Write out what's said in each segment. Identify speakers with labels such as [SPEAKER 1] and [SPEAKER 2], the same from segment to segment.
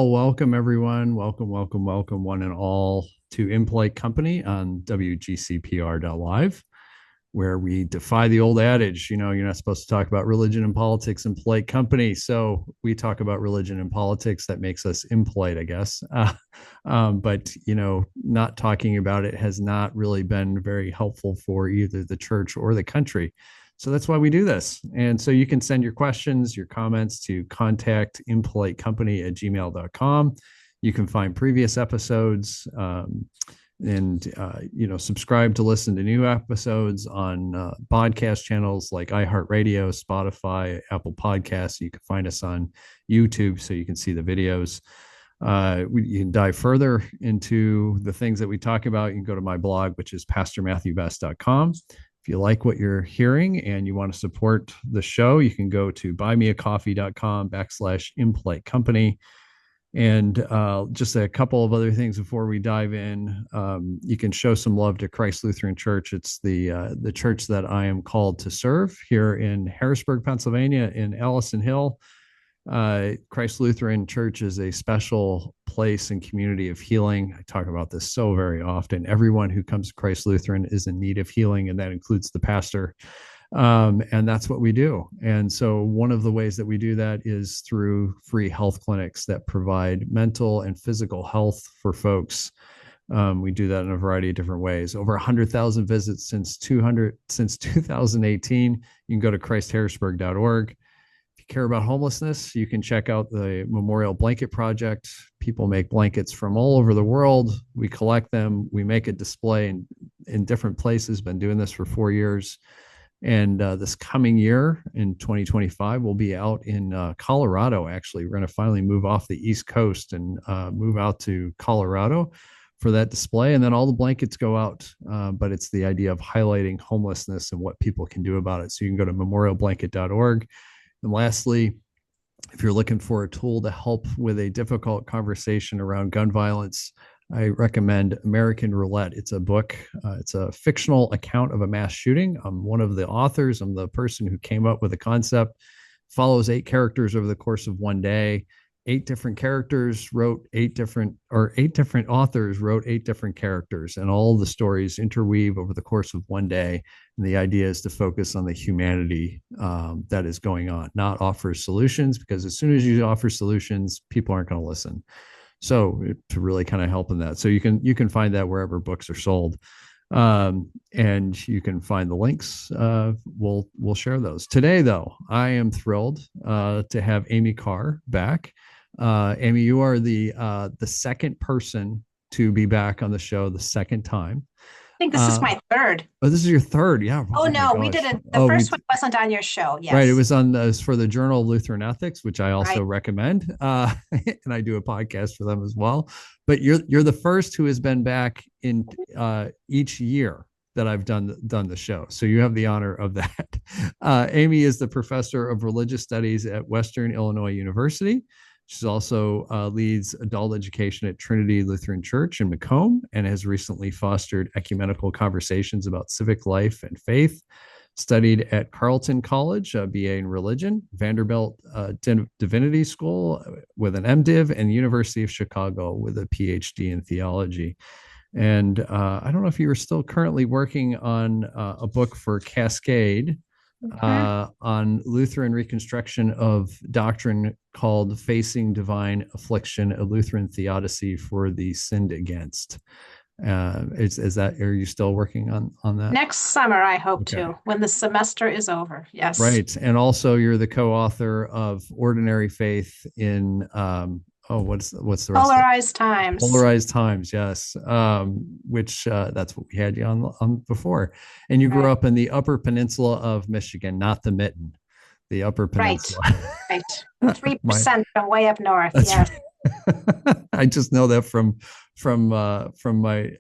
[SPEAKER 1] Well, welcome everyone. Welcome, one and all to Impolite Company on WGCPR.live, where we defy the old adage, you're not supposed to talk about religion and politics in polite company. So we talk about religion and politics. That makes us impolite, I guess. But, not talking about it has not really been very helpful for either the church or the country. So that's why we do this. And so you can send your questions, your comments to contactimpolitecompany@gmail.com. You can find previous episodes and subscribe to listen to new episodes on podcast channels like iHeartRadio, Spotify, Apple Podcasts. You can find us on YouTube so you can see the videos. You can dive further into the things that we talk about. You can go to my blog, which is pastormatthewbest.com. If you like what you're hearing and you want to support the show, you can go to buymeacoffee.com/impolite company. And just a couple of other things before we dive in. You can show some love to Christ Lutheran Church. It's the church that I am called to serve here in Harrisburg, Pennsylvania, in Allison Hill. Christ Lutheran Church is a special place and community of healing. I talk about this so very often. Everyone who comes to Christ Lutheran is in need of healing, and that includes the pastor. And that's what we do. And so one of the ways that we do that is through free health clinics that provide mental and physical health for folks. We do that in a variety of different ways. Over 100,000 visits since 2018. You can go to christharrisburg.org. If you care about homelessness, you can check out the Memorial Blanket Project. People make blankets from all over the world. We collect them. We make a display in different places. Been doing this for 4 years. And this coming year in 2025, we'll be out in Colorado. Actually, we're going to finally move off the East Coast and move out to Colorado for that display. And then all the blankets go out. But it's the idea of highlighting homelessness and what people can do about it. So you can go to memorialblanket.org. And lastly, if you're looking for a tool to help with a difficult conversation around gun violence, I recommend American Roulette. It's a book. It's a fictional account of a mass shooting. I'm one of the authors. I'm the person who came up with the concept. Follows 8 characters over the course of one day. 8 different authors wrote 8 different characters, and all the stories interweave over the course of one day. And the idea is to focus on the humanity that is going on, not offer solutions, because as soon as you offer solutions, people aren't going to listen. So to really kind of help in that. So you can find that wherever books are sold. And you can find the links. We'll share those. Today, though, I am thrilled to have Amy Carr back. Amy, you are the second person to be back on the show the second time.
[SPEAKER 2] I think this is my third.
[SPEAKER 1] Oh, this is your third. Yeah.
[SPEAKER 2] Oh, no, we didn't. The first one wasn't on your show. Yes.
[SPEAKER 1] Right. It was for the Journal of Lutheran Ethics, which I also recommend. And I do a podcast for them as well. But you're the first who has been back in each year that I've done the show. So you have the honor of that. Amy is the professor of religious studies at Western Illinois University. She's also leads adult education at Trinity Lutheran Church in Macomb, and has recently fostered ecumenical conversations about civic life and faith. Studied at Carleton College, BA in religion, Vanderbilt Divinity School with an MDiv, and University of Chicago with a PhD in theology. And I don't know if you are still currently working on a book for Cascade, on Lutheran reconstruction of doctrine called Facing Divine Affliction, a Lutheran Theodicy for the Sinned Against. Is that, are you still working on that?
[SPEAKER 2] Next summer, I hope to, when the semester is over. Yes.
[SPEAKER 1] Right. And also you're the co-author of Ordinary Faith in what's the rest?
[SPEAKER 2] Polarized Times.
[SPEAKER 1] Polarized Times, yes. Which that's what we had you on before. And you grew up in the Upper Peninsula of Michigan, not the Mitten, the Upper Peninsula.
[SPEAKER 2] Right. 3% from way up north. Yes.
[SPEAKER 1] Right. I just know that from my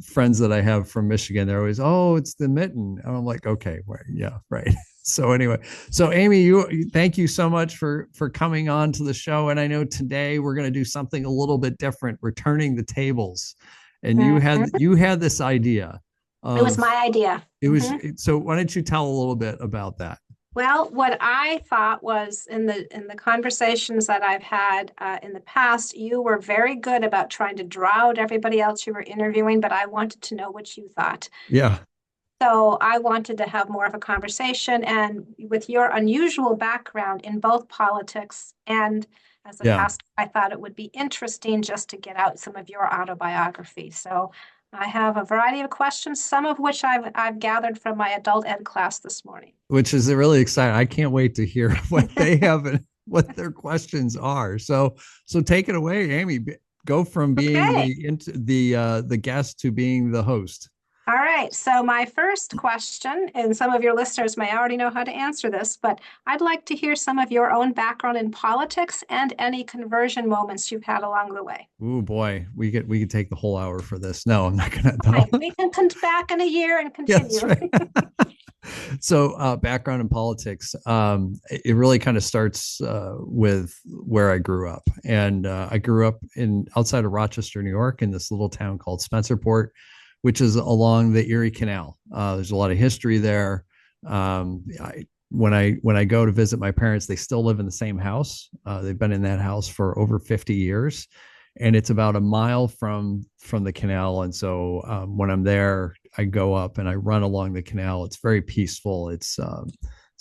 [SPEAKER 1] friends that I have from Michigan. They're always, oh, it's the Mitten. And I'm like, okay, well, yeah, right. So anyway, so Amy, thank you so much for coming on to the show. And I know today we're going to do something a little bit different, returning the tables. And you had this idea.
[SPEAKER 2] It was my idea.
[SPEAKER 1] It was. So why don't you tell a little bit about that?
[SPEAKER 2] Well, what I thought was in the conversations that I've had in the past, you were very good about trying to draw out everybody else you were interviewing, but I wanted to know what you thought.
[SPEAKER 1] Yeah.
[SPEAKER 2] So I wanted to have more of a conversation. And with your unusual background in both politics and as a
[SPEAKER 1] Yeah.
[SPEAKER 2] pastor, I thought it would be interesting just to get out some of your autobiography. So I have a variety of questions, some of which I've gathered from my adult ed class this morning.
[SPEAKER 1] Which is really exciting. I can't wait to hear what they have and what their questions are. So take it away, Amy. Go from being
[SPEAKER 2] Okay.
[SPEAKER 1] the guest to being the host.
[SPEAKER 2] All right. So my first question, and some of your listeners may already know how to answer this, but I'd like to hear some of your own background in politics and any conversion moments you've had along the way.
[SPEAKER 1] Oh boy, we could take the whole hour for this. No, I'm not gonna.
[SPEAKER 2] Fine.
[SPEAKER 1] No.
[SPEAKER 2] We can come back in a year and
[SPEAKER 1] Yeah, that's
[SPEAKER 2] continue.
[SPEAKER 1] right. So background in politics, it really kind of starts with where I grew up, and I grew up in outside of Rochester, New York, in this little town called Spencerport, which is along the Erie Canal. There's a lot of history there. When I go to visit my parents, they still live in the same house. They've been in that house for over 50 years, and it's about a mile from the canal. And so when I'm there, I go up and I run along the canal. It's very peaceful. It's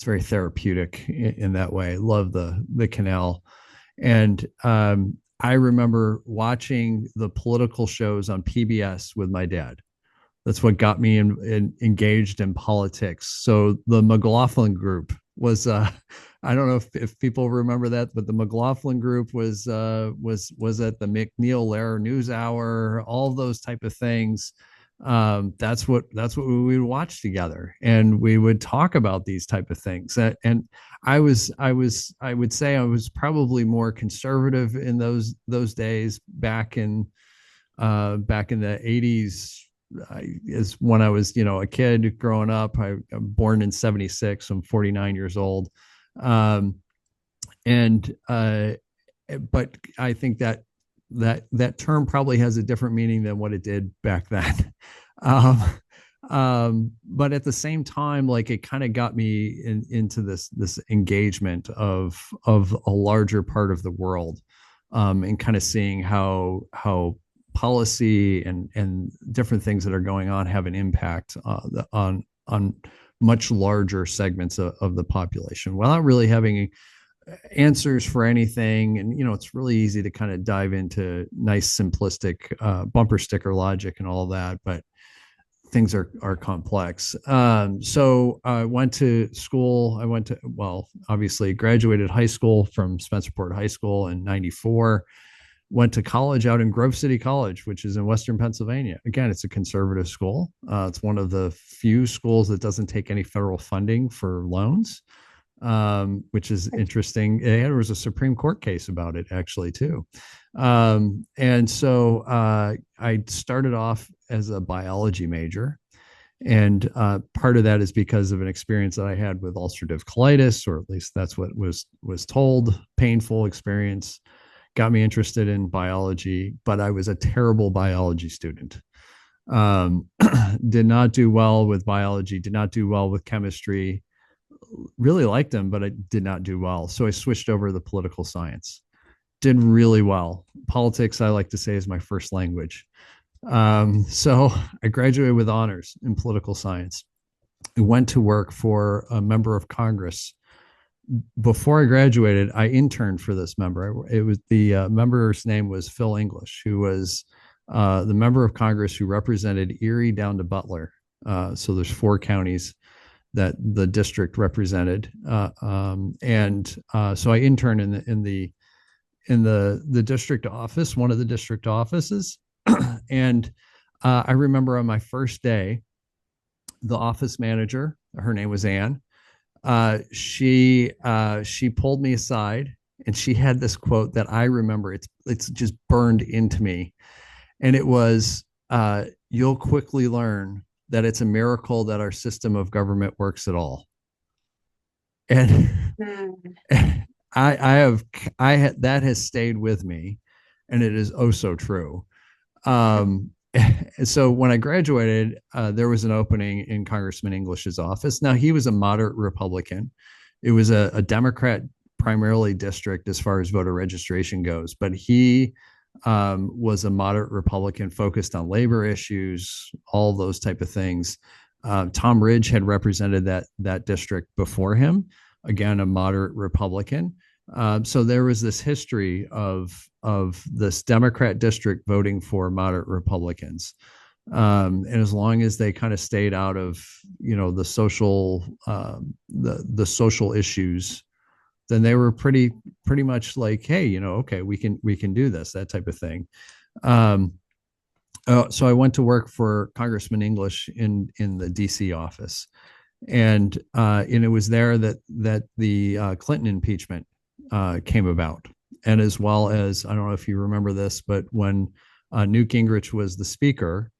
[SPEAKER 1] very therapeutic in that way. I love the canal, and I remember watching the political shows on PBS with my dad. That's what got me engaged in politics. So the McLaughlin Group was I don't know if people remember that, but the McLaughlin Group was at the McNeil Lehrer News Hour, all those type of things. That's what we would watch together, and we would talk about these type of things. And I would say I was probably more conservative in those days back in the 80s. Is when I was, a kid growing up. I'm born in 76. So I'm 49 years old. Um, and but I think that term probably has a different meaning than what it did back then. um, but at the same time, like, it kind of got me into this engagement of a larger part of the world, and kind of seeing how policy and different things that are going on have an impact on much larger segments of the population, without really having answers for anything. And it's really easy to kind of dive into nice simplistic bumper sticker logic and all that, but things are complex. So I went to school. Well, obviously graduated high school from Spencerport High School in 94. Went to college out in Grove City College, which is in Western Pennsylvania. Again, it's a conservative school. It's one of the few schools that doesn't take any federal funding for loans, which is interesting. There was a Supreme Court case about it, actually, too. And so I started off as a biology major. And part of that is because of an experience that I had with ulcerative colitis, or at least that's what was told. Painful experience. Got me interested in biology, but I was a terrible biology student. Did not do well with biology, did not do well with chemistry, really liked them, but I did not do well. So I switched over to the political science. Did really well. Politics, I like to say, is my first language. So I graduated with honors in political science. I went to work for a member of Congress. Before I graduated, I interned for this member. It was the member's name was Phil English, who was the member of Congress who represented Erie down to Butler. So there's 4 counties that the district represented, and so I interned in the district office, one of the district offices, and I remember on my first day, the office manager, her name was Ann. She pulled me aside, and she had this quote that I remember. It's just burned into me, and it was, "You'll quickly learn that it's a miracle that our system of government works at all." And that has stayed with me, and it is oh so true. So when I graduated, there was an opening in Congressman English's office. Now, he was a moderate Republican. It was a Democrat primarily district as far as voter registration goes, but he was a moderate Republican focused on labor issues, all those type of things. Tom Ridge had represented that district before him, again a moderate Republican. So there was this history of this Democrat district voting for moderate Republicans. And as long as they kind of stayed out of, the social issues, then they were pretty much like, hey, okay, we can do this, that type of thing. Um, so I went to work for Congressman English in the DC office, and it was there that the Clinton impeachment came about, and as well as, I don't know if you remember this, but when Newt Gingrich was the speaker,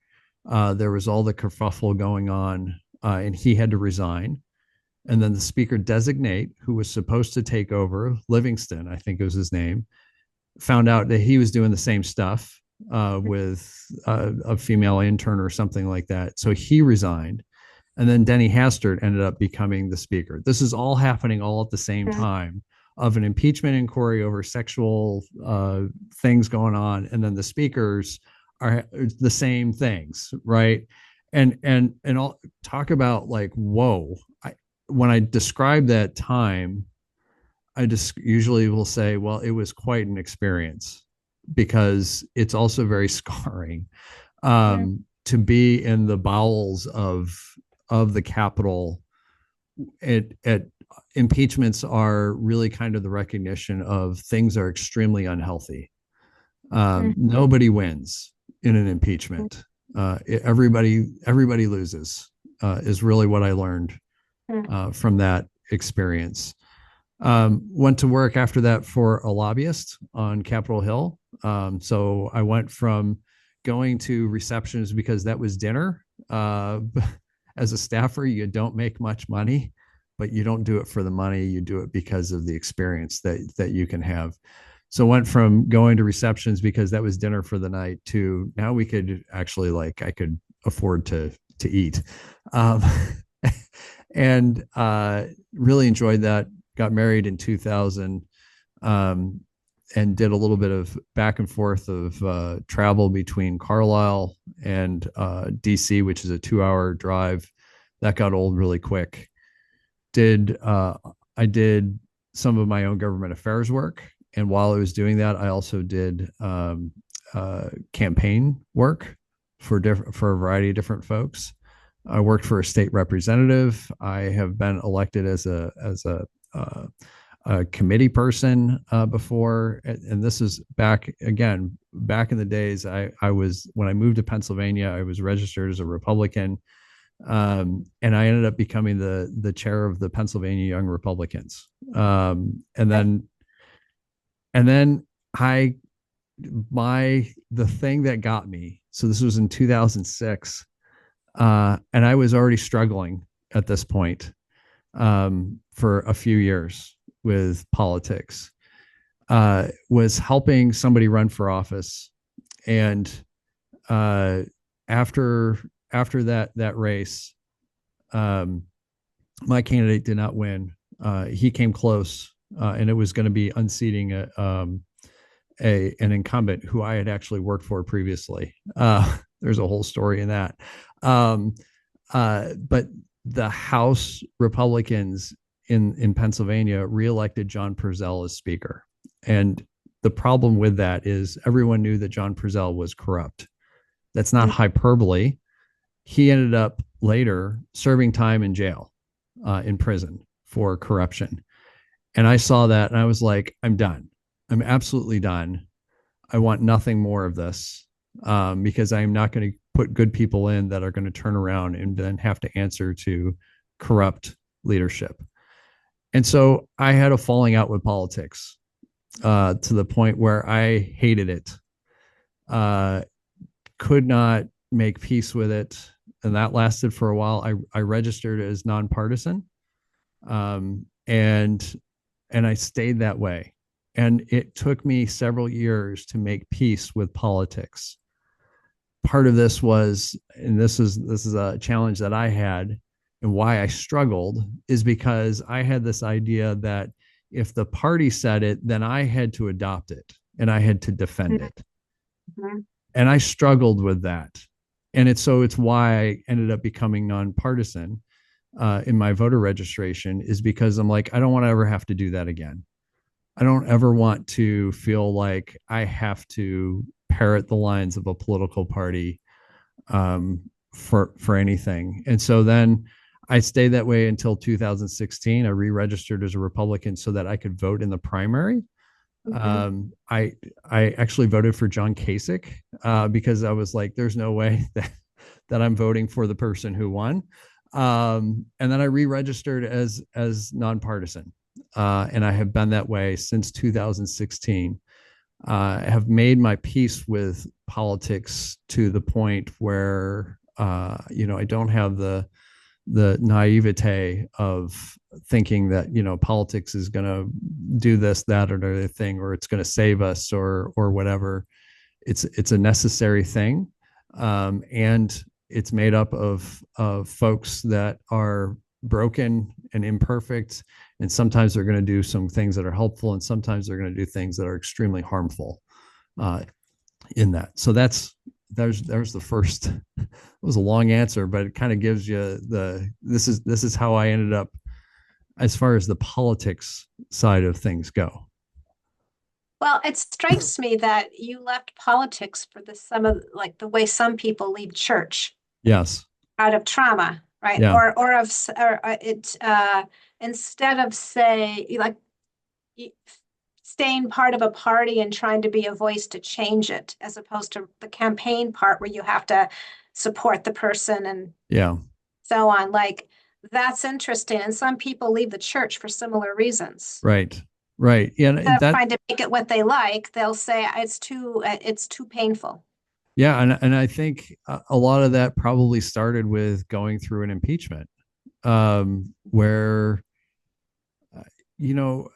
[SPEAKER 1] there was all the kerfuffle going on, and he had to resign. And then the speaker designate, who was supposed to take over, Livingston, I think it was his name, found out that he was doing the same stuff with a female intern or something like that. So he resigned. And then Denny Hastert ended up becoming the speaker. This is all happening all at the same time, of an impeachment inquiry over sexual things going on. And then the speakers are the same things, right? And I'll talk about like, whoa. When I describe that time, I just usually will say, well, it was quite an experience, because it's also very scarring, to be in the bowels of the Capitol. Impeachments are really kind of the recognition of things are extremely unhealthy. Nobody wins in an impeachment. Everybody loses, is really what I learned from that experience. Went to work after that for a lobbyist on Capitol Hill. So I went from going to receptions because that was dinner. As a staffer, you don't make much money, but you don't do it for the money. You do it because of the experience that you can have. So went from going to receptions because that was dinner for the night to now we could actually, like, I could afford to eat. And really enjoyed that. Got married in 2000, and did a little bit of back and forth of travel between Carlisle and DC, which is a 2-hour drive. That got old really quick. I did some of my own government affairs work, and while I was doing that, I also did campaign work for a variety of different folks. I worked for a state representative. I have been elected as a committee person before, and this is back in the days. I was, when I moved to Pennsylvania, I was registered as a Republican, and I ended up becoming the chair of the Pennsylvania Young Republicans. And then the thing that got me. So this was in 2006. And I was already struggling at this point for a few years with politics, was helping somebody run for office. And after that race, my candidate did not win. He came close, and it was going to be unseating an incumbent who I had actually worked for previously. There's a whole story in that. But the House Republicans in Pennsylvania reelected John Purcell as speaker. And the problem with that is everyone knew that John Purcell was corrupt. That's not hyperbole. He ended up later serving time in jail, in prison for corruption. And I saw that and I was like, I'm done. I'm absolutely done. I want nothing more of this, because I'm not going to put good people in that are going to turn around and then have to answer to corrupt leadership. And so I had a falling out with politics, to the point where I hated it, could not make peace with it. And that lasted for a while. I registered as nonpartisan, and I stayed that way. And it took me several years to make peace with politics. Part of this was, and this is a challenge that I had, and why I struggled is because I had this idea that if the party said it, then I had to adopt it and I had to defend it.
[SPEAKER 2] Mm-hmm.
[SPEAKER 1] And I struggled with that. And it's why I ended up becoming nonpartisan in my voter registration, is because I'm like, I don't want to ever have to do that again. I don't ever want to feel like I have to parrot the lines of a political party for anything. And so then I stayed that way until 2016. I re-registered as a Republican so that I could vote in the primary.
[SPEAKER 2] Mm-hmm.
[SPEAKER 1] I actually voted for John Kasich because I was like, there's no way that I'm voting for the person who won. And then I re-registered as nonpartisan, and I have been that way since 2016. I have made my peace with politics to the point where I don't have the naivete of thinking that politics is going to do this, that, or the other thing, or it's going to save us, or whatever. It's a necessary thing, and it's made up of folks that are broken and imperfect, and sometimes they're going to do some things that are helpful, and sometimes they're going to do things that are extremely harmful in that. So there's the first. It was a long answer, but it kind of gives you this is how I ended up as far as the politics side of things go.
[SPEAKER 2] Well, it strikes me that you left politics for some of like the way some people leave church
[SPEAKER 1] Yes.
[SPEAKER 2] out of trauma, right?
[SPEAKER 1] Yeah.
[SPEAKER 2] Instead of say like staying part of a party and trying to be a voice to change it, as opposed to the campaign part where you have to support the person and
[SPEAKER 1] Yeah.
[SPEAKER 2] so on. Like that's interesting. And some people leave the church for similar reasons.
[SPEAKER 1] Right. Right. Yeah.
[SPEAKER 2] Instead of
[SPEAKER 1] That.
[SPEAKER 2] trying to make it what they like, they'll say it's too painful.
[SPEAKER 1] Yeah, and I think a lot of that probably started with going through an impeachment, where you know,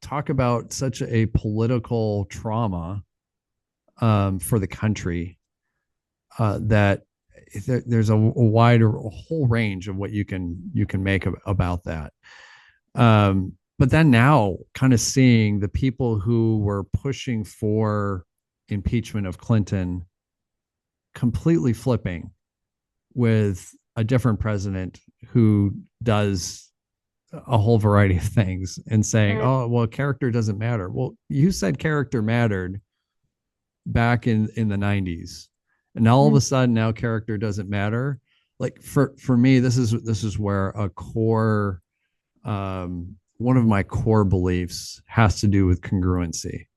[SPEAKER 1] talk about such a political trauma for the country, that there's a whole range of what you can make about that. But then now, kind of seeing the people who were pushing for impeachment of Clinton completely flipping with a different president who does a whole variety of things and saying, oh, well, character doesn't matter. Well, you said character mattered back in the 90s. And now all of a sudden now character doesn't matter. Like for me, this is where a core one of my core beliefs has to do with congruency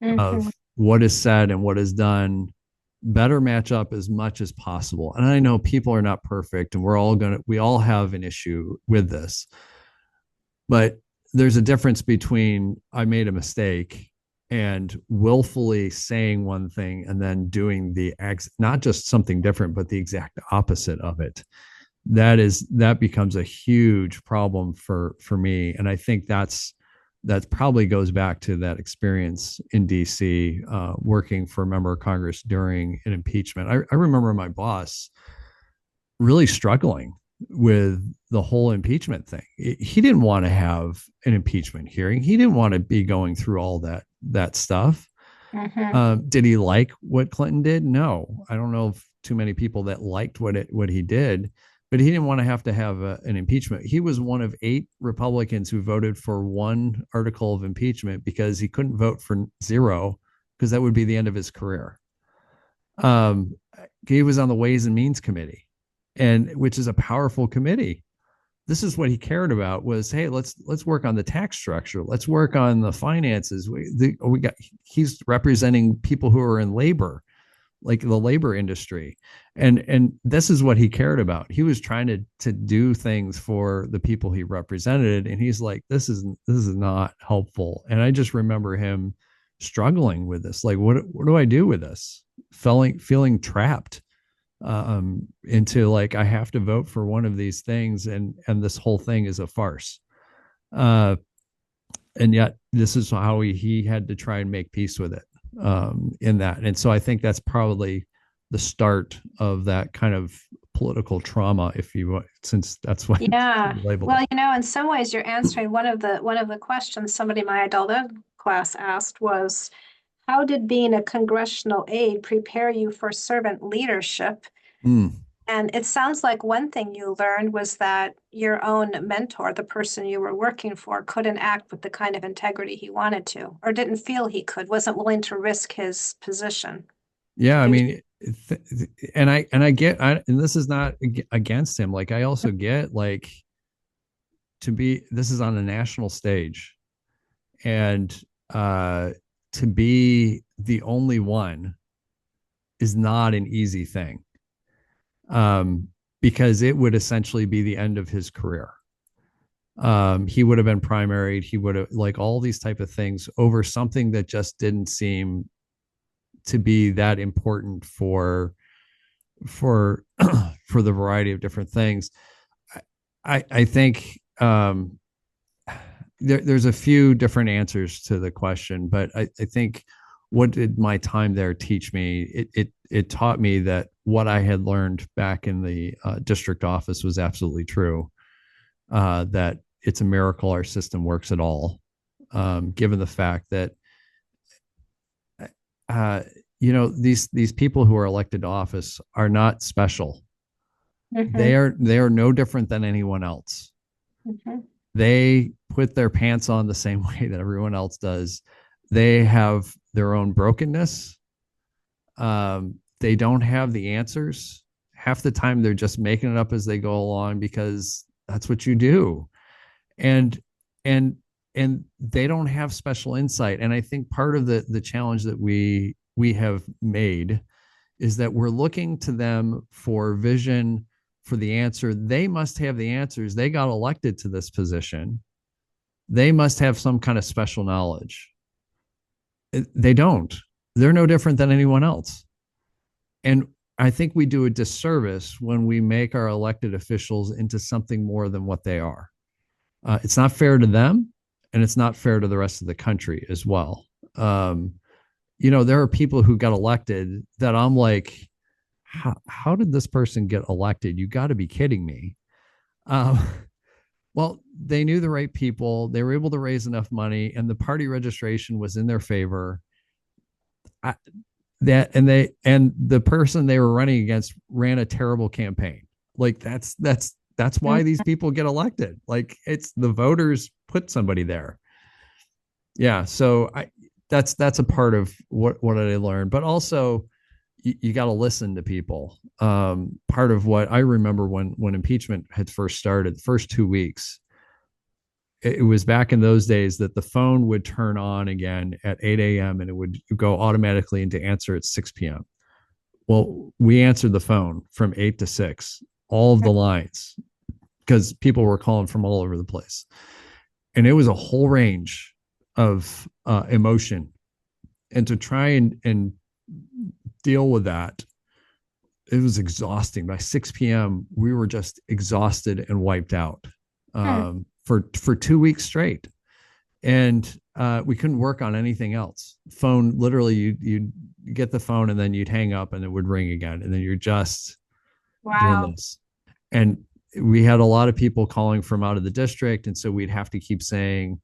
[SPEAKER 1] of what is said and what is done better match up as much as possible. And I know people are not perfect and we all have an issue with this, but there's a difference between I made a mistake and willfully saying one thing and then doing not just something different, but the exact opposite of it. That becomes a huge problem for me. And I think that probably goes back to that experience in DC, working for a member of Congress during an impeachment. I remember my boss really struggling with the whole impeachment thing. He didn't want to have an impeachment hearing. He didn't want to be going through all that stuff. Did he like what Clinton did? No, I don't know if too many people that liked what he did, but he didn't want to have an impeachment. He was one of 8 Republicans who voted for one article of impeachment because he couldn't vote for 0 because that would be the end of his career. He was on the Ways and Means Committee, which is a powerful committee. This is what he cared about was, hey, let's work on the tax structure. Let's work on the finances. He's representing people who are in labor, like the labor industry. And this is what he cared about. He was trying to do things for the people he represented. And he's like, this is not helpful. And I just remember him struggling with this. Like, what do I do with this? Feeling trapped into like, I have to vote for one of these things. And this whole thing is a farce. And yet this is how he had to try and make peace with it. In that. And so I think that's probably the start of that kind of political trauma, if you want, since that's what
[SPEAKER 2] Yeah.
[SPEAKER 1] you labeled
[SPEAKER 2] Well,
[SPEAKER 1] it.
[SPEAKER 2] in some ways you're answering one of the questions somebody in my adult ed class asked was, how did being a congressional aide prepare you for servant leadership?
[SPEAKER 1] Mm.
[SPEAKER 2] And it sounds like one thing you learned was that your own mentor, the person you were working for, couldn't act with the kind of integrity he wanted to, or didn't feel he could, wasn't willing to risk his position.
[SPEAKER 1] Yeah, I
[SPEAKER 2] He was,
[SPEAKER 1] mean, and I get, and this is not against him. Like, I also get, like, this is on a national stage, and uh to be the only one is not an easy thing. Um, because it would essentially be the end of his career. He would have been primaried, he would have, like, all these type of things over something that just didn't seem to be that important for for the variety of different things. I think there's a few different answers to the question, but I think, what did my time there teach me? It taught me that what I had learned back in the district office was absolutely true. That it's a miracle our system works at all, given the fact that uh, these people who are elected to office are not special.
[SPEAKER 2] Mhm,
[SPEAKER 1] They are no different than anyone else.
[SPEAKER 2] mhm,
[SPEAKER 1] They put their pants on the same way that everyone else does. They have their own brokenness. They don't have the answers. Half the time, they're just making it up as they go along because that's what you do. And and and they don't have special insight. And I think part of the challenge that we have made is that we're looking to them for vision, for the answer. They must have the answers. They got elected to this position. They must have some kind of special knowledge. They don't. They're no different than anyone else. And I think we do a disservice when we make our elected officials into something more than what they are. It's not fair to them, and it's not fair to the rest of the country as well. There are people who got elected that I'm like, how did this person get elected? You got to be kidding me. Um, well, they knew the right people. They were able to raise enough money, and the party registration was in their favor. I, and the person they were running against ran a terrible campaign. Like, that's why these
[SPEAKER 2] mhm.
[SPEAKER 1] people get elected. Like, it's the voters put somebody there. Yeah, so that's a part of what I learned, but also you got to listen to people. Part of what I remember when impeachment had first started, the first 2 weeks, it was back in those days that the phone would turn on again at 8 a.m. and it would go automatically into answer at 6 p.m. Well, we answered the phone from 8 to 6, all of the lines, because people were calling from all over the place. And it was a whole range of emotion. And to try and deal with that, it was exhausting. By 6 p.m., we were just exhausted and wiped out
[SPEAKER 2] Hmm.
[SPEAKER 1] for 2 weeks straight. And we couldn't work on anything else. Phone, literally, you'd get the phone and then you'd hang up and it would ring again. And then you're just doing
[SPEAKER 2] Wow.
[SPEAKER 1] this. And we had a lot of people calling from out of the district. And so we'd have to keep saying,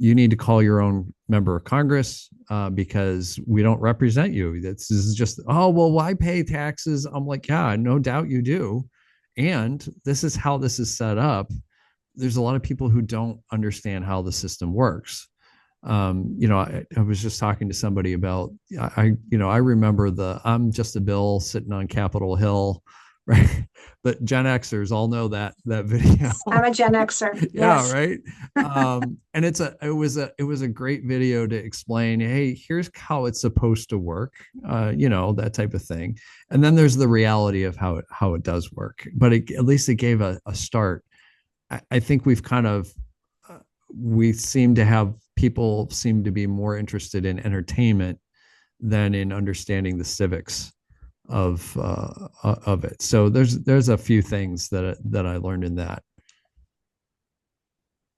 [SPEAKER 1] you need to call your own member of Congress because we don't represent you. This is just, oh, well, why pay taxes? I'm like, yeah, no doubt you do. And this is how this is set up. There's a lot of people who don't understand how the system works. I was just talking to somebody about, I remember I'm just a bill sitting on Capitol Hill, right? But Gen Xers all know that video.
[SPEAKER 2] I'm a Gen Xer.
[SPEAKER 1] Yeah,
[SPEAKER 2] Yes.
[SPEAKER 1] right. And it was a great video to explain, hey, here's how it's supposed to work, that type of thing. And then there's the reality of how it does work. But at least it gave a start. I think we seem to have people seem to be more interested in entertainment than in understanding the civics of it. So there's a few things that I learned in that.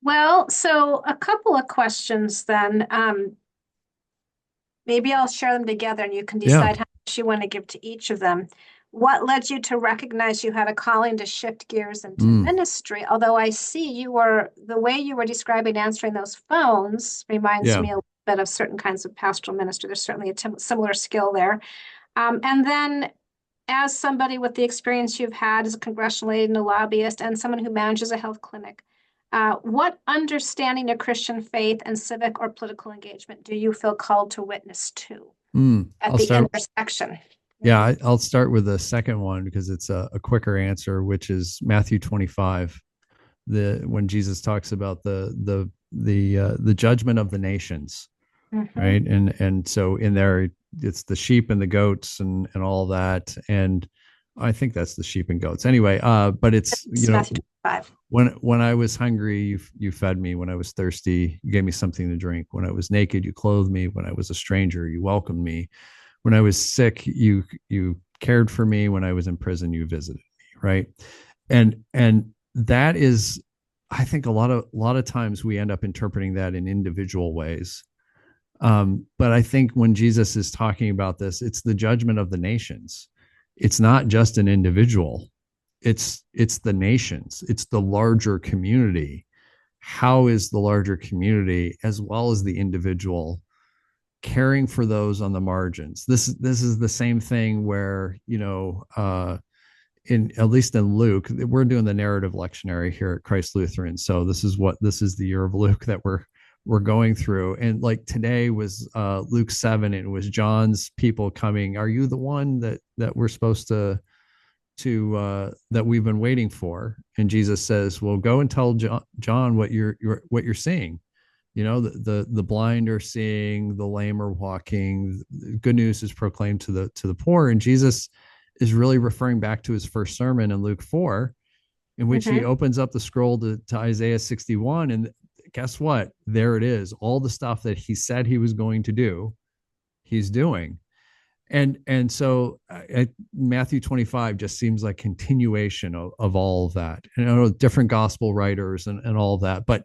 [SPEAKER 2] Well, so a couple of questions then. Maybe I'll share them together and you can
[SPEAKER 1] Yeah.
[SPEAKER 2] decide how much you want to give to each of them. what led you to recognize you had a calling to shift gears into
[SPEAKER 1] Mm,
[SPEAKER 2] ministry? Although I see the way you were describing answering those phones reminds
[SPEAKER 1] yeah.
[SPEAKER 2] me a bit of certain kinds of pastoral ministry. There's certainly a similar skill there. And then, as somebody with the experience you've had as a congressional aide and a lobbyist, and someone who manages a health clinic, what understanding of Christian faith and civic or political engagement do you feel called to witness to at
[SPEAKER 1] I'll
[SPEAKER 2] the
[SPEAKER 1] start.
[SPEAKER 2] intersection?
[SPEAKER 1] Yeah, I'll start with the second one because it's a quicker answer, which is Matthew 25. When Jesus talks about the judgment of the nations,
[SPEAKER 2] Mm-hmm.
[SPEAKER 1] right? And so in there, it's the sheep and the goats and all that. And I think that's the sheep and goats anyway. But it's
[SPEAKER 2] It's Matthew 25.
[SPEAKER 1] when I was hungry, you fed me. When I was thirsty, you gave me something to drink. When I was naked, you clothed me. When I was a stranger, you welcomed me. When I was sick, you cared for me. When I was in prison, you visited me, right? And that is, I think a lot of times we end up interpreting that in individual ways. But I think when Jesus is talking about this, it's the judgment of the nations. It's not just an individual. It's the nations. It's the larger community. How is the larger community as well as the individual caring for those on the margins? This is the same thing where in at least in Luke, we're doing the narrative lectionary here at Christ Lutheran. So this is the year of Luke that we're going through. And like today was Luke 7, and it was John's people coming. Are you the one that we're supposed to that we've been waiting for? And Jesus says, well, go and tell John what you're seeing. The blind are seeing, the lame are walking, good news is proclaimed to the poor. And Jesus is really referring back to his first sermon in Luke 4, in which he
[SPEAKER 2] Mm-hmm.
[SPEAKER 1] opens up the scroll to Isaiah 61. And guess what? There it is. All the stuff that he said he was going to do, he's doing. And so Matthew 25 just seems like continuation of all of that. And I know different gospel writers and all of that, but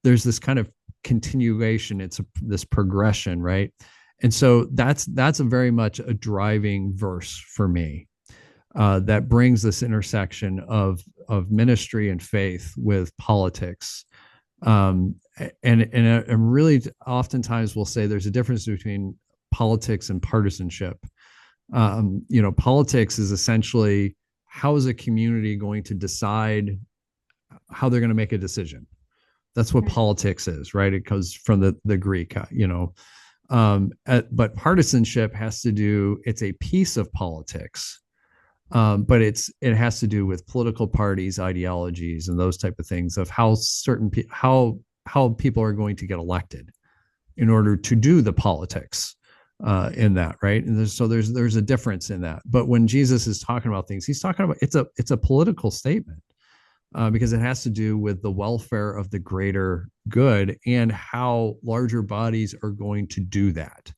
[SPEAKER 1] there's this kind of continuation. It's this progression, right? And so that's a very much a driving verse for me, that brings this intersection of ministry and faith with politics. And really oftentimes we'll say there's a difference between politics and partisanship. Politics is essentially, how is a community going to decide how they're going to make a decision? That's what politics is, right? It comes from the Greek, but partisanship has to do, it's a piece of politics, but it has to do with political parties, ideologies, and those type of things of how how people are going to get elected in order to do the politics in that, right? And there's a difference in that. But when Jesus is talking about things, he's talking about it's a political statement. Because it has to do with the welfare of the greater good and how larger bodies are going to do that.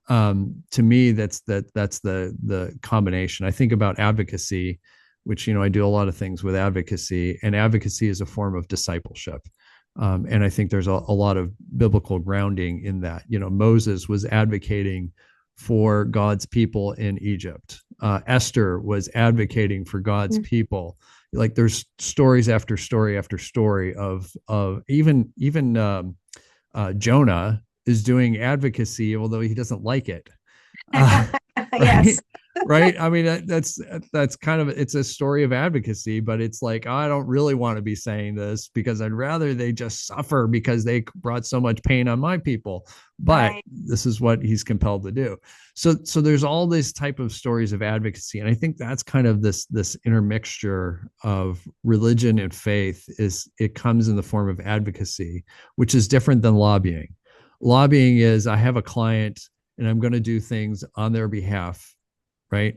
[SPEAKER 1] To me, that's the combination. I think about advocacy, which I do a lot of things with advocacy, and advocacy is a form of discipleship. And I think there's a lot of biblical grounding in that. Moses was advocating for God's people in Egypt. Esther was advocating for God's people. Like there's stories after story after story of even Jonah is doing advocacy, although he doesn't like it. Right.
[SPEAKER 2] Yes.
[SPEAKER 1] Right. I mean, that's kind of, it's a story of advocacy, but it's like, I don't really want to be saying this because I'd rather they just suffer because they brought so much pain on my people. But
[SPEAKER 2] Right.
[SPEAKER 1] this is what he's compelled to do. So there's all these type of stories of advocacy. And I think that's kind of this intermixture of religion and faith. It comes in the form of advocacy, which is different than lobbying. Lobbying is, I have a client and I'm going to do things on their behalf, right?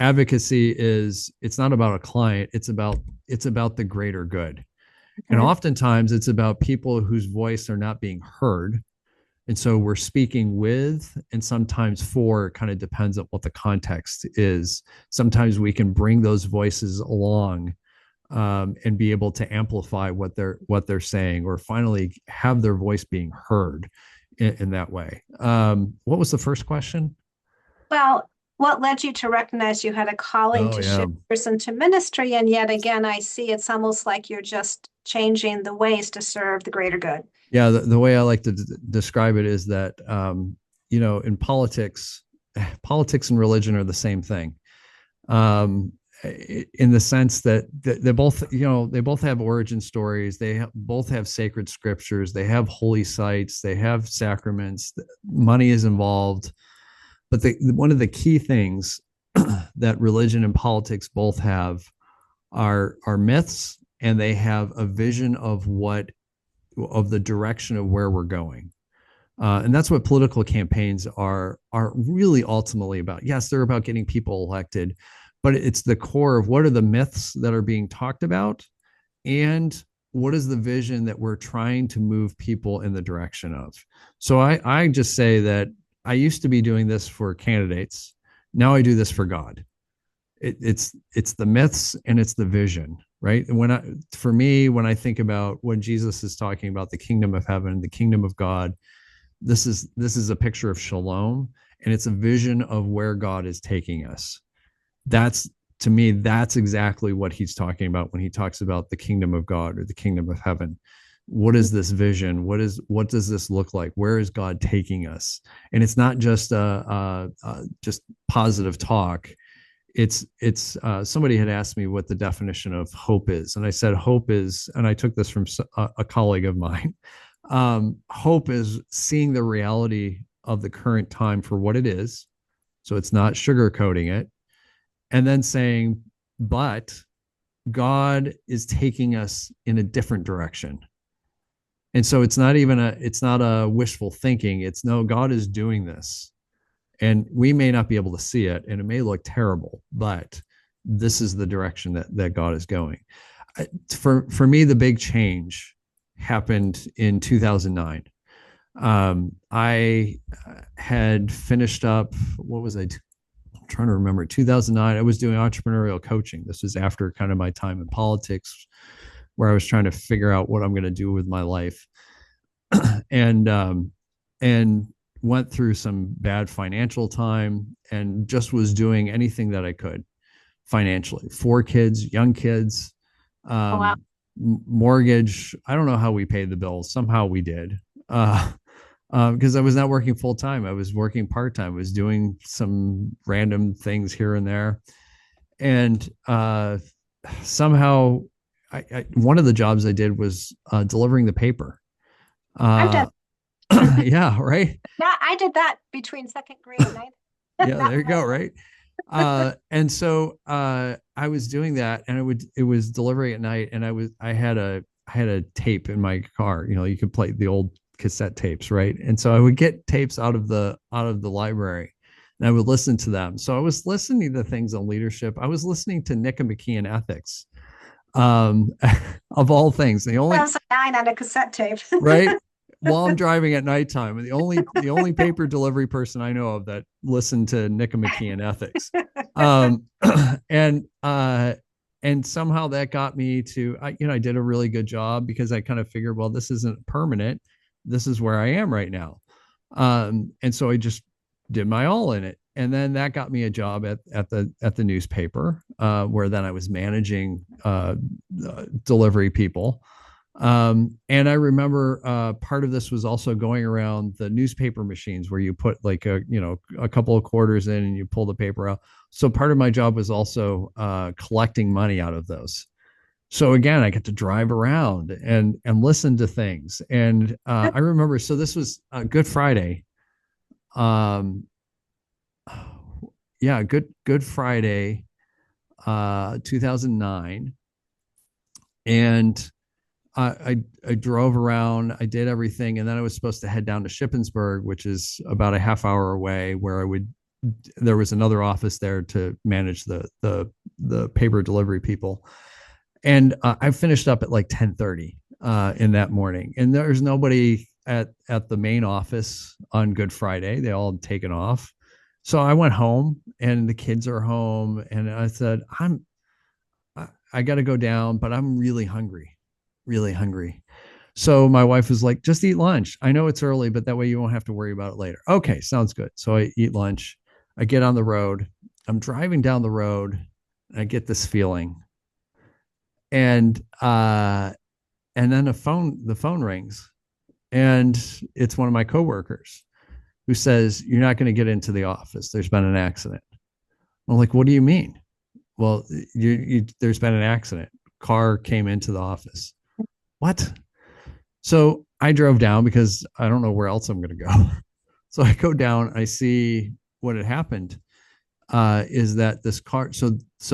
[SPEAKER 1] Advocacy is, it's not about a client, it's about the greater good. And
[SPEAKER 2] Mhm.
[SPEAKER 1] oftentimes it's about people whose voice are not being heard. And so we're speaking with, and sometimes for, it kind of depends on what the context is. Sometimes we can bring those voices along, and be able to amplify what they're saying, or finally have their voice being heard in that way. What was the first question?
[SPEAKER 2] Well, What led you to recognize you had a calling
[SPEAKER 1] Oh
[SPEAKER 2] to
[SPEAKER 1] yeah.
[SPEAKER 2] shift person to ministry? And yet again, I see it's almost like you're just changing the ways to serve the greater good.
[SPEAKER 1] Yeah, the way I like to describe it is that in politics, politics and religion are the same thing. Um, in the sense that they both, they both have origin stories. Both have sacred scriptures. They have holy sites. They have sacraments. Money is involved. But one of the key things that religion and politics both have are myths, and they have a vision of the direction of where we're going. And that's what political campaigns are really ultimately about. Yes, they're about getting people elected, but it's the core of what are the myths that are being talked about, and what is the vision that we're trying to move people in the direction of. So I just say that I used to be doing this for candidates. Now I do this for God. It's the myths and it's the vision, right? And for me, when I think about when Jesus is talking about the kingdom of heaven, the kingdom of God, this is a picture of shalom, and it's a vision of where God is taking us. That's, to me, that's exactly what he's talking about when he talks about the kingdom of God or the kingdom of heaven. What is this vision? What does this look like? Where is God taking us? And it's not just just positive talk. It's somebody had asked me what the definition of hope is, and I said hope is, and I took this from a colleague of mine. Hope is seeing the reality of the current time for what it is, so it's not sugarcoating it, and then saying, but God is taking us in a different direction. And so it's not a wishful thinking. It's no, God is doing this. And we may not be able to see it, and it may look terrible, but this is the direction that God is going. For me, the big change happened in 2009. I had finished up, what was I'm trying to remember, 2009. I was doing entrepreneurial coaching. This was after kind of my time in politics, where I was trying to figure out what I'm going to do with my life. And went through some bad financial time, and just was doing anything that I could financially. 4 kids, young kids,
[SPEAKER 2] Oh, wow.
[SPEAKER 1] mortgage. I don't know how we paid the bills. Somehow we did. Because I was not working full time. I was working part time. I was doing some random things here and there, and somehow, one of the jobs I did was delivering the paper.
[SPEAKER 2] I've done.
[SPEAKER 1] Yeah, right.
[SPEAKER 2] Yeah, I did that between second grade and ninth.
[SPEAKER 1] Yeah, there you go, right. And so I was doing that, and it was delivery at night, and I had a tape in my car. You could play the old cassette tapes, right? And so I would get tapes out of the library, and I would listen to them. So I was listening to things on leadership. I was listening to Nick and McKee and ethics, of all things. The only
[SPEAKER 2] 2009 on a cassette tape.
[SPEAKER 1] right while I'm driving at nighttime, and the only paper delivery person I know of that listened to Nick and McKee and ethics, and and somehow that got me to, I did a really good job, because I kind of figured, well, this isn't permanent. This is where I am right now. And so I just did my all in it. And then that got me a job at the newspaper, where then I was managing delivery people. And I remember part of this was also going around the newspaper machines, where you put like a couple of quarters in and you pull the paper out. So part of my job was also collecting money out of those. So again, I get to drive around and listen to things. And I remember, so this was Good Friday. Yeah, Good Friday, 2009. And I drove around, I did everything, and then I was supposed to head down to Shippensburg, which is about a half hour away, where there was another office there to manage the paper delivery people. And I finished up at like 10:30 in that morning, and there's nobody at the main office on Good Friday. They all had taken off. So I went home, and the kids are home, and I said, I got to go down, but I'm really hungry, really hungry. So my wife was like, just eat lunch. I know it's early, but that way you won't have to worry about it later. Okay, sounds good. So I eat lunch. I get on the road. I'm driving down the road, and I get this feeling, and then the phone rings, and it's one of my coworkers who says, "You're not going to get into the office. There's been an accident." I'm like, "What do you mean?" "Well, there's been an accident. Carr came into the office." "What?" So I drove down because I don't know where else I'm going to go. So I go down. I see what had happened. Is that this car? So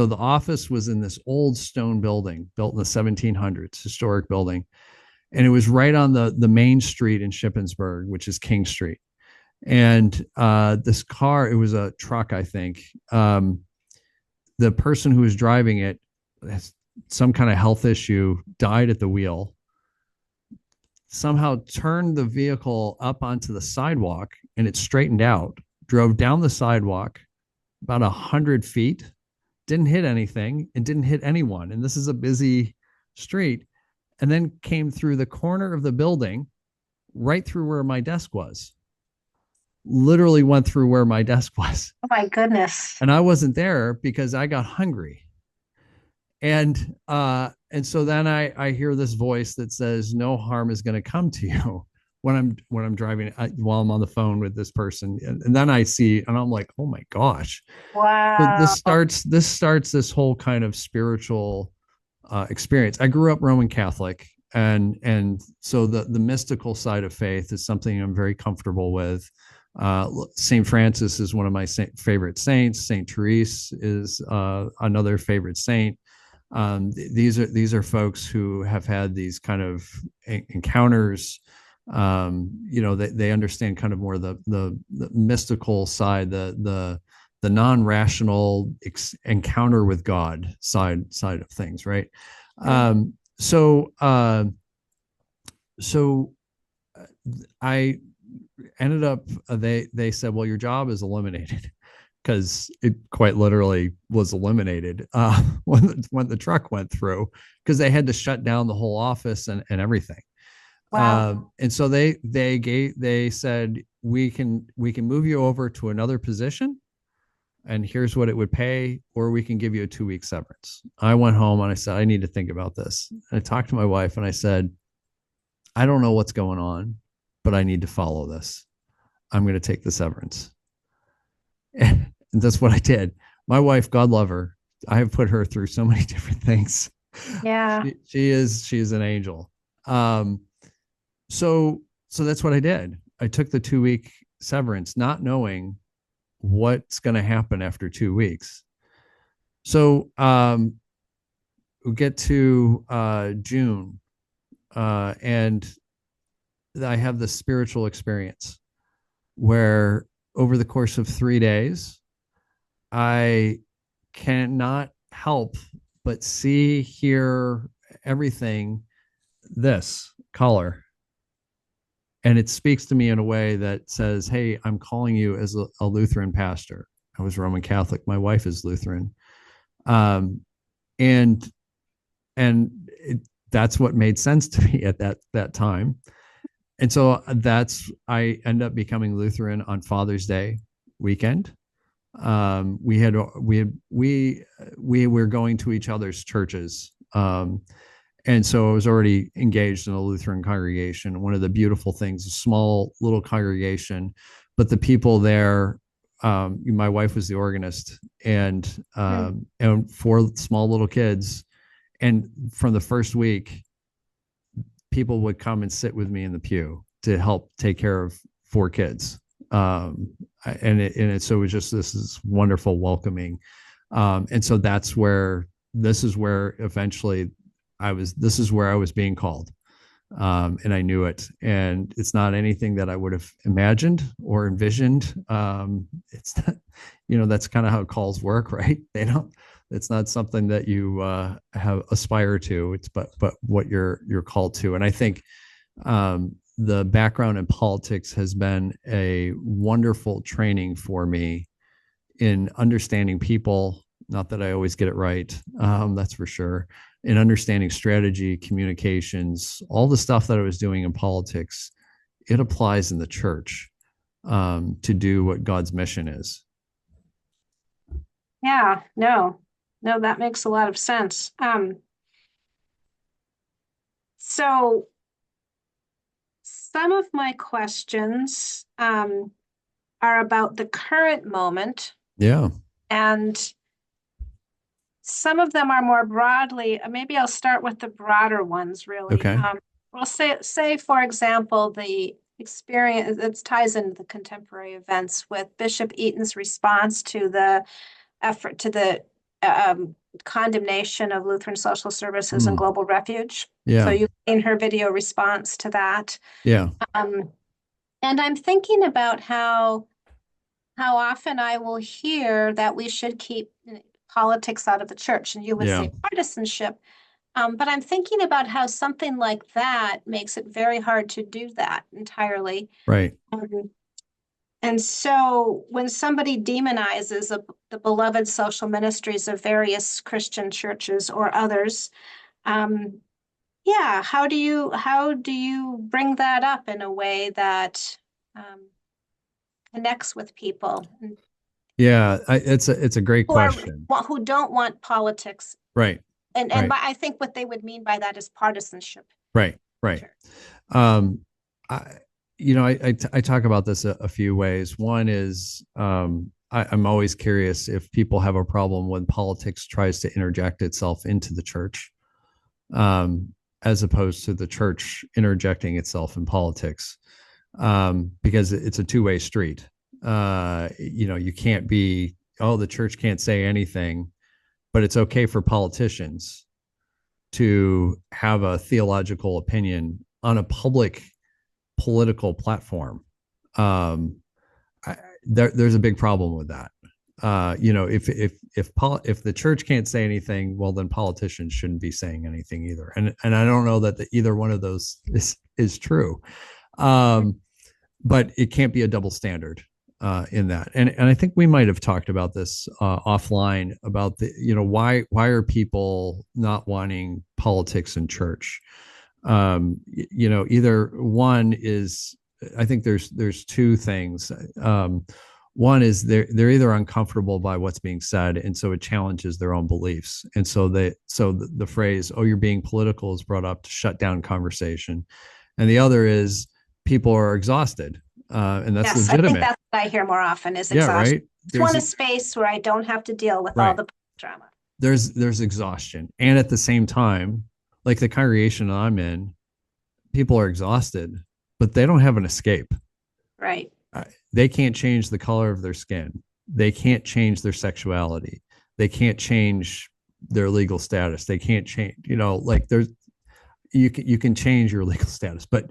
[SPEAKER 1] the office was in this old stone building built in the 1700s, historic building, and it was right on the main street in Shippensburg, which is King Street. And this car, it was a truck, I think. The person who was driving it has some kind of health issue, died at the wheel, somehow turned the vehicle up onto the sidewalk, and it straightened out, drove down the sidewalk about 100 feet, didn't hit anything and didn't hit anyone. And this is a busy street. And then came through the corner of the building, right through where my desk was. Literally went through where my desk was.
[SPEAKER 2] Oh my goodness.
[SPEAKER 1] And I wasn't there because I got hungry. And so then I hear this voice that says, "No harm is going to come to you," when I'm driving, while I'm on the phone with this person. And then I see, and I'm like, "Oh my gosh." So
[SPEAKER 2] Wow.
[SPEAKER 1] this starts this whole kind of spiritual experience. I grew up Roman Catholic, and so the mystical side of faith is something I'm very comfortable with. Saint Francis is one of my favorite saints. Saint Therese is another favorite saint. These are folks who have had these kind of encounters. They understand kind of more the mystical side, the non-rational encounter with God side of things, right? So I ended up, they said, "Well, your job is eliminated," because it quite literally was eliminated when the truck went through, because they had to shut down the whole office and everything.
[SPEAKER 2] Wow.
[SPEAKER 1] And so they said, we can move you over to another position, and here's what it would pay, or we can give you a 2-week severance. I went home and I said, I need to think about this. And I talked to my wife and I said, I don't know what's going on, but I need to follow this. I'm going to take the severance. And that's what I did. My wife, God love her, I have put her through so many different things.
[SPEAKER 2] Yeah.
[SPEAKER 1] She is an angel. So that's what I did. I took the 2-week severance, not knowing what's going to happen after 2 weeks. So we get to June, and I have this spiritual experience where over the course of 3 days, I cannot help but see, hear everything, this color. And it speaks to me in a way that says, "Hey, I'm calling you as a Lutheran pastor." I was Roman Catholic. My wife is Lutheran. Um, and that's what made sense to me at that time. And so I end up becoming Lutheran on Father's Day weekend. We were going to each other's churches. And so I was already engaged in a Lutheran congregation. One of the beautiful things, a small little congregation, but the people there, my wife was the organist, and 4 small little kids. And from the first week, people would come and sit with me in the pew to help take care of 4 kids. So it was just, this is wonderful, welcoming. And so this is where eventually this is where I was being called. And I knew it. And it's not anything that I would have imagined or envisioned. It's not, that's kind of how calls work, right? It's not something that you aspire to. But what you're called to. And I think the background in politics has been a wonderful training for me in understanding people. Not that I always get it right, that's for sure. In understanding strategy, communications, all the stuff that I was doing in politics, it applies in the church to do what God's mission is.
[SPEAKER 2] Yeah, no, no, that makes a lot of sense. So some of my questions are about the current moment,
[SPEAKER 1] Yeah.
[SPEAKER 2] and some of them are more broadly. Maybe I'll start with the broader ones, really.
[SPEAKER 1] Okay.
[SPEAKER 2] Well, say for example, the experience that ties into the contemporary events with Bishop Eaton's response to the effort to the condemnation of Lutheran social services and
[SPEAKER 1] Mm.
[SPEAKER 2] global refuge. So
[SPEAKER 1] Yeah.
[SPEAKER 2] you've seen her video response to that.
[SPEAKER 1] Yeah.
[SPEAKER 2] Um, and I'm thinking about how often I will hear that we should keep politics out of the church, and you would
[SPEAKER 1] Yeah.
[SPEAKER 2] say partisanship. But I'm thinking about how something like that makes it very hard to do that entirely.
[SPEAKER 1] Right.
[SPEAKER 2] Um, and so when somebody demonizes the beloved social ministries of various Christian churches or others, um, yeah, how do you bring that up in a way that um, connects with people
[SPEAKER 1] Yeah. It's a great
[SPEAKER 2] who are
[SPEAKER 1] question.
[SPEAKER 2] who don't want politics?
[SPEAKER 1] Right.
[SPEAKER 2] And
[SPEAKER 1] Right.
[SPEAKER 2] I think what they would mean by that is partisanship.
[SPEAKER 1] Right. Right.
[SPEAKER 2] Sure.
[SPEAKER 1] Um, I, I talk about this a few ways. One is I'm always curious if people have a problem when politics tries to interject itself into the church, um, as opposed to the church interjecting itself in politics, because it's a two-way street. You can't be, oh, the church can't say anything, but it's okay for politicians to have a theological opinion on a public political platform. Um, there's a big problem with that. If the church can't say anything, well, then politicians shouldn't be saying anything either. And I don't know that either one of those is true. Um, but it can't be a double standard in that. And I think we might have talked about this offline about why are people not wanting politics in church? Either one is, I think there's two things. One is they're either uncomfortable by what's being said, and so it challenges their own beliefs, and so the phrase "oh, you're being political" is brought up to shut down conversation, and the other is people are exhausted, and that's
[SPEAKER 2] Yes, I think
[SPEAKER 1] legitimate.
[SPEAKER 2] that's what I hear more often is
[SPEAKER 1] Yeah,
[SPEAKER 2] exhaustion.
[SPEAKER 1] right.
[SPEAKER 2] I just
[SPEAKER 1] There's
[SPEAKER 2] want a space where I don't have to deal with all
[SPEAKER 1] right.
[SPEAKER 2] the drama.
[SPEAKER 1] There's exhaustion, and at the same time, like the congregation I'm in, people are exhausted, but they don't have an escape.
[SPEAKER 2] Right.
[SPEAKER 1] They can't change the color of their skin. They can't change their sexuality. They can't change their legal status. They can't change, like you can change your legal status, but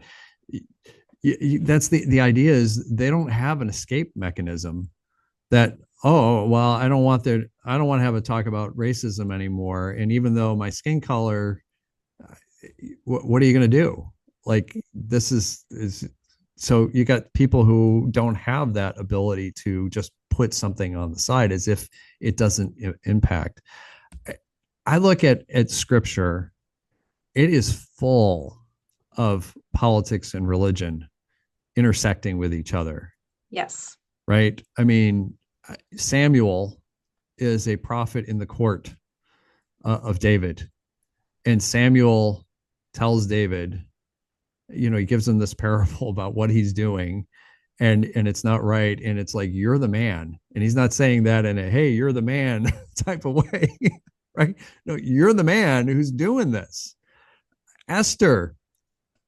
[SPEAKER 1] that's the idea is they don't have an escape mechanism that, oh, well, I don't want to have a talk about racism anymore. And even though my skin color, what are you going to do? Like this is so you got people who don't have that ability to just put something on the side as if it doesn't impact. I look at scripture, it is full of politics and religion intersecting with each other.
[SPEAKER 2] Yes.
[SPEAKER 1] Right. I mean, Samuel is a prophet in the court of David, and Samuel tells David, he gives him this parable about what he's doing, and it's not right, and it's like, you're the man, and he's not saying that in a hey, you're the man type of way. Right? No, you're the man who's doing this. Esther,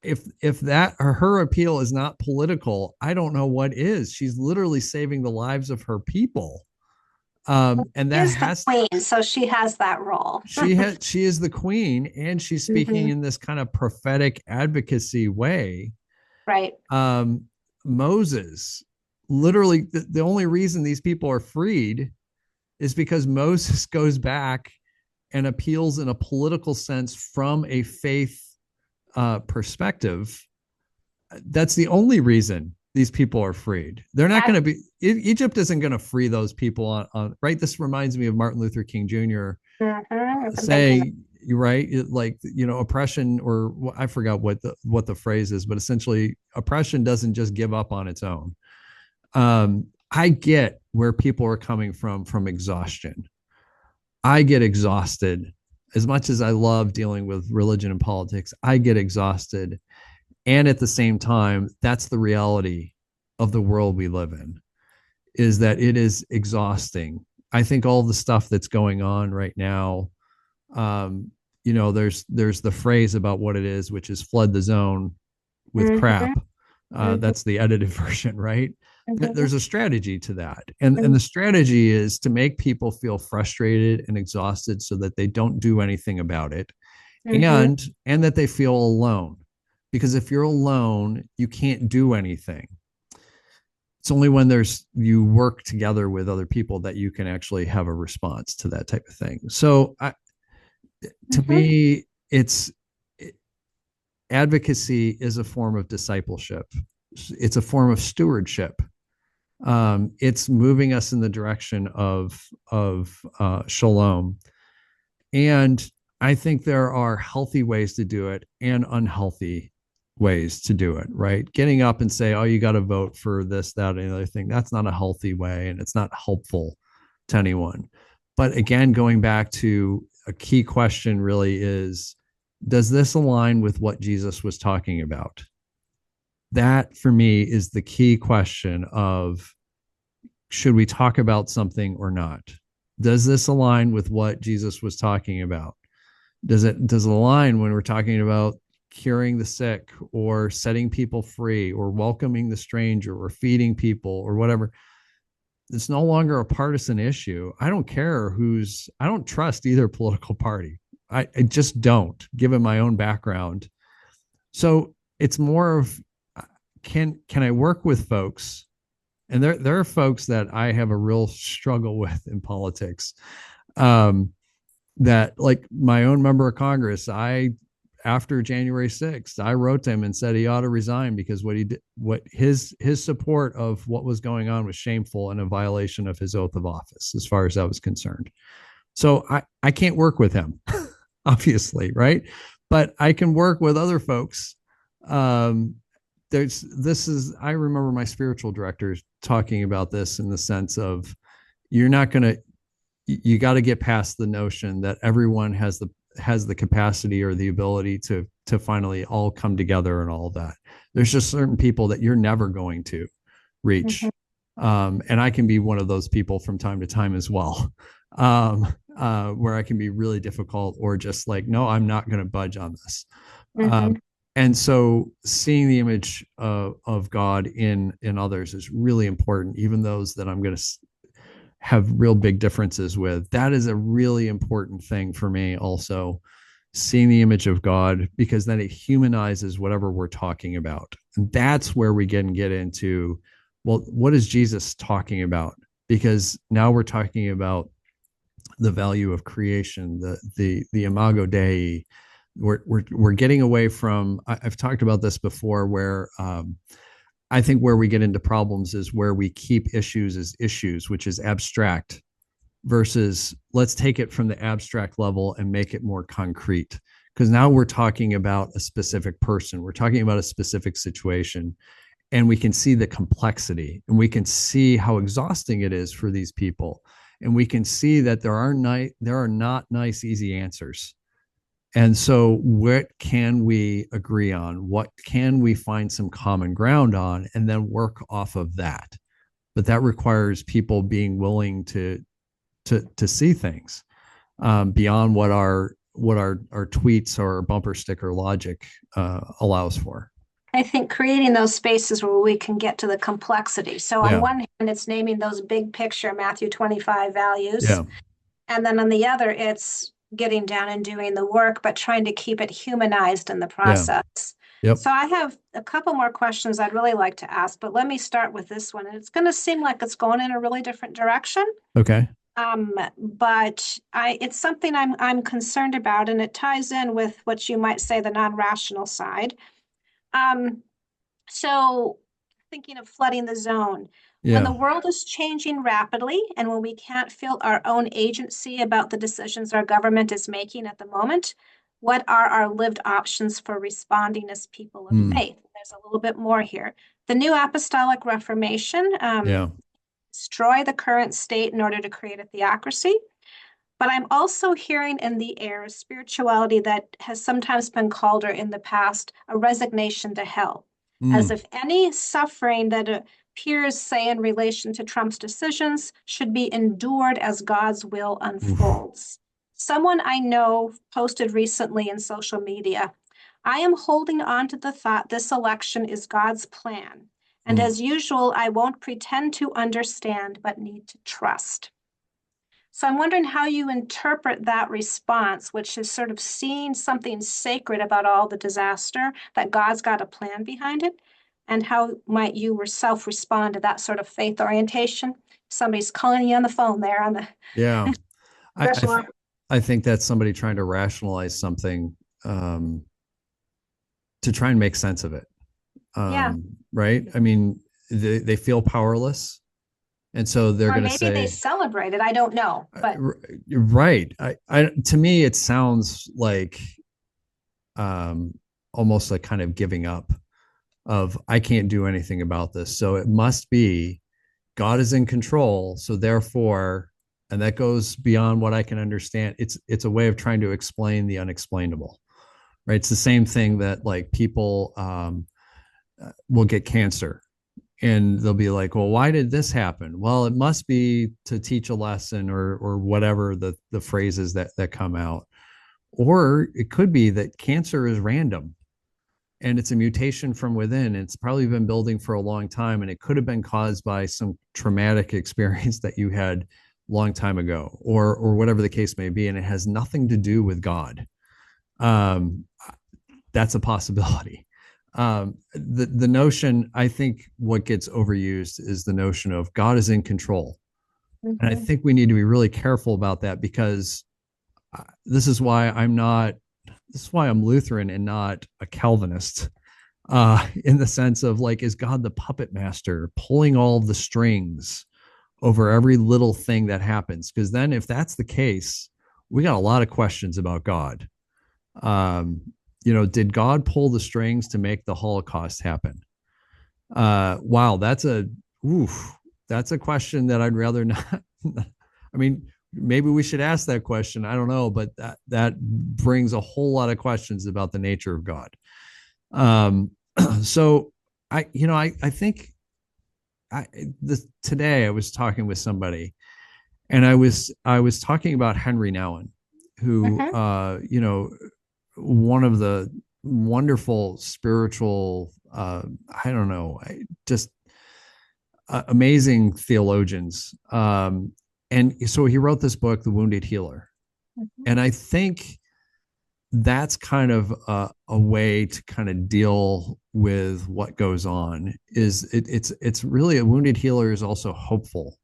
[SPEAKER 1] if that or her appeal is not political, I don't know what is. She's literally saving the lives of her people. And
[SPEAKER 2] She
[SPEAKER 1] that
[SPEAKER 2] is the
[SPEAKER 1] has
[SPEAKER 2] queen, so she has that role.
[SPEAKER 1] she is the queen, and she's speaking
[SPEAKER 2] Mhm.
[SPEAKER 1] in this kind of prophetic advocacy way.
[SPEAKER 2] Right.
[SPEAKER 1] Moses, literally, the only reason these people are freed is because Moses goes back and appeals in a political sense from a faith perspective. That's the only reason these people are freed. They're not going to be, Egypt isn't going to free those people on, right? This reminds me of Martin Luther King Jr. Saying, right, like, oppression, or I forgot what the phrase is, but essentially oppression doesn't just give up on its own. I get where people are coming from exhaustion. I get exhausted. As much as I love dealing with religion and politics, I get exhausted. And at the same time, that's the reality of the world we live in, is that it is exhausting. I think all the stuff that's going on right now, um, there's the phrase about what it is, which is flood the zone with
[SPEAKER 2] Mm-hmm,
[SPEAKER 1] crap.
[SPEAKER 2] mm-hmm,
[SPEAKER 1] That's the edited version, right?
[SPEAKER 2] mm-hmm,
[SPEAKER 1] There's a strategy to that, and the strategy is to make people feel frustrated and exhausted so that they don't do anything about it,
[SPEAKER 2] mm-hmm,
[SPEAKER 1] and that they feel alone. Because if you're alone, you can't do anything. It's only when you work together with other people that you can actually have a response to that type of thing. So to
[SPEAKER 2] mm-hmm.
[SPEAKER 1] me, it's advocacy is a form of discipleship. It's a form of stewardship. It's moving us in the direction of shalom. And I think there are healthy ways to do it and unhealthy ways to do it, right? Getting up and say, oh, you got to vote for this, that, and the other thing. That's not a healthy way, and it's not helpful to anyone. But again, going back to a key question really is, does this align with what Jesus was talking about? That for me is the key question of, should we talk about something or not? Does this align with what Jesus was talking about? Does it align when we're talking about curing the sick or setting people free or welcoming the stranger or feeding people or whatever? It's no longer a partisan issue. I don't trust either political party. I just don't, given my own background. So it's more of, can I work with folks? And there are folks that I have a real struggle with in politics. Um, that, like my own member of Congress, after January 6th, I wrote to him and said he ought to resign because what he did, what his support of what was going on was shameful and a violation of his oath of office, as far as I was concerned. So I can't work with him, obviously, right? But I can work with other folks. Um, I remember my spiritual directors talking about this in the sense of, you're not going to you got to get past the notion that everyone has the capacity or the ability to finally all come together and all of that. There's just certain people that you're never going to
[SPEAKER 2] Mm-hmm.
[SPEAKER 1] reach, and I can be one of those people from time to time as well, where I can be really difficult or just like, no, I'm not going to budge on this.
[SPEAKER 2] Mm-hmm.
[SPEAKER 1] Um, and so seeing the image of God in others is really important, even those that I'm going to have real big differences with. That is a really important thing for me also, seeing the image of God, because then it humanizes whatever we're talking about. And that's where we get into, well, what is Jesus talking about? Because now we're talking about the value of creation, the imago Dei. We're getting away from, I've talked about this before, where I think where we get into problems is where we keep issues as issues, which is abstract, versus let's take it from the abstract level and make it more concrete. Because now we're talking about a specific person, we're talking about a specific situation, and we can see the complexity and we can see how exhausting it is for these people. And we can see that there are not nice, easy answers. And so, what can we agree on? What can we find some common ground on, and then work off of that? But that requires people being willing to see things beyond what our tweets or bumper sticker logic allows for.
[SPEAKER 2] I think creating those spaces where we can get to the complexity. So on
[SPEAKER 1] Yeah,
[SPEAKER 2] one hand, it's naming those big picture Matthew 25 values.
[SPEAKER 1] yeah,
[SPEAKER 2] And then on the other, it's getting down and doing the work, but trying to keep it humanized in the
[SPEAKER 1] yeah,
[SPEAKER 2] process.
[SPEAKER 1] yep.
[SPEAKER 2] So I have a couple more questions I'd really like to ask, but let me start with this one. And it's going to seem like it's going in a really different direction.
[SPEAKER 1] Okay.
[SPEAKER 2] But it's something I'm concerned about, and it ties in with what you might say the non-rational side. Um, so thinking of flooding the zone, when the
[SPEAKER 1] Yeah.
[SPEAKER 2] world is changing rapidly and when we can't feel our own agency about the decisions our government is making at the moment, what are our lived options for responding as people of
[SPEAKER 1] Hmm.
[SPEAKER 2] faith? There's a little bit more here. The New Apostolic Reformation,
[SPEAKER 1] Yeah.
[SPEAKER 2] destroy the current state in order to create a theocracy. But I'm also hearing in the air a spirituality that has sometimes been called, or in the past, a resignation to hell, as
[SPEAKER 1] Mm,
[SPEAKER 2] if any suffering that appears, say, in relation to Trump's decisions, should be endured as God's will
[SPEAKER 1] oof.
[SPEAKER 2] unfolds. Someone I know posted recently in social media, I am holding on to the thought this election is God's plan. And
[SPEAKER 1] Mm.
[SPEAKER 2] as usual, I won't pretend to understand, but need to trust. So I'm wondering how you interpret that response, which is sort of seeing something sacred about all the disaster, that God's got a plan behind it, and how might you yourself respond to that sort of faith orientation? Somebody's calling you on the phone there on the
[SPEAKER 1] Yeah. I, I,
[SPEAKER 2] special
[SPEAKER 1] th-
[SPEAKER 2] op-
[SPEAKER 1] I think that's somebody trying to rationalize something, um, to try and make sense of it.
[SPEAKER 2] Yeah.
[SPEAKER 1] Right. I mean, they feel powerless. And so they're
[SPEAKER 2] Or
[SPEAKER 1] going to
[SPEAKER 2] maybe they
[SPEAKER 1] say,
[SPEAKER 2] celebrate it. I don't know. But
[SPEAKER 1] right. To me, it sounds like, um, almost like kind of giving up of, I can't do anything about this. So it must be God is in control. So therefore, and that goes beyond what I can understand. It's a way of trying to explain the unexplainable, right? It's the same thing that like people, will get cancer and they'll be like, well, why did this happen? Well, it must be to teach a lesson, or whatever the phrases that come out. Or it could be that cancer is random and it's a mutation from within. It's probably been building for a long time, and it could have been caused by some traumatic experience that you had a long time ago, or whatever the case may be, and it has nothing to do with God. Um, that's a possibility. The notion, I think, what gets overused is the notion of God is in control, and I
[SPEAKER 2] mhm.
[SPEAKER 1] think we need to be really careful about that, because this is why I'm not. This is why I'm Lutheran and not a Calvinist, in the sense of like, is God the puppet master pulling all the strings over every little thing that happens? Because then, if that's the case, we got a lot of questions about God. Um, did God pull the strings to make the Holocaust happen? Wow, oof, that's a question that I'd rather not. I mean, maybe we should ask that question. I don't know, but that brings a whole lot of questions about the nature of God. Um, so I think today I was talking with somebody, and I was talking about Henry Nouwen, who,
[SPEAKER 2] Mhm.
[SPEAKER 1] one of the wonderful spiritual, I don't know, just amazing theologians. And so he wrote this book, The Wounded Healer.
[SPEAKER 2] Mhm.
[SPEAKER 1] And I think that's kind of a way to kind of deal with what goes on. It's really, a wounded healer is also hopeful.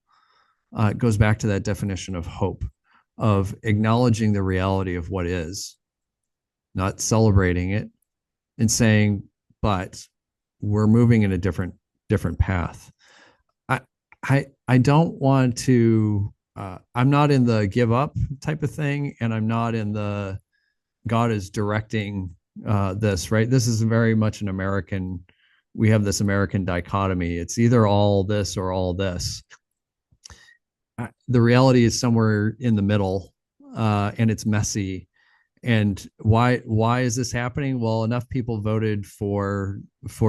[SPEAKER 1] It goes back to that definition of hope, of acknowledging the reality of what is, not celebrating it, and saying, but we're moving in a different path. I don't want to. I'm not in the give up type of thing, and I'm not in the God is directing this. Right, this is very much an American. We have this American dichotomy. It's either all this or all this. The reality is somewhere in the middle, and it's messy. And why is this happening? Well, enough people voted for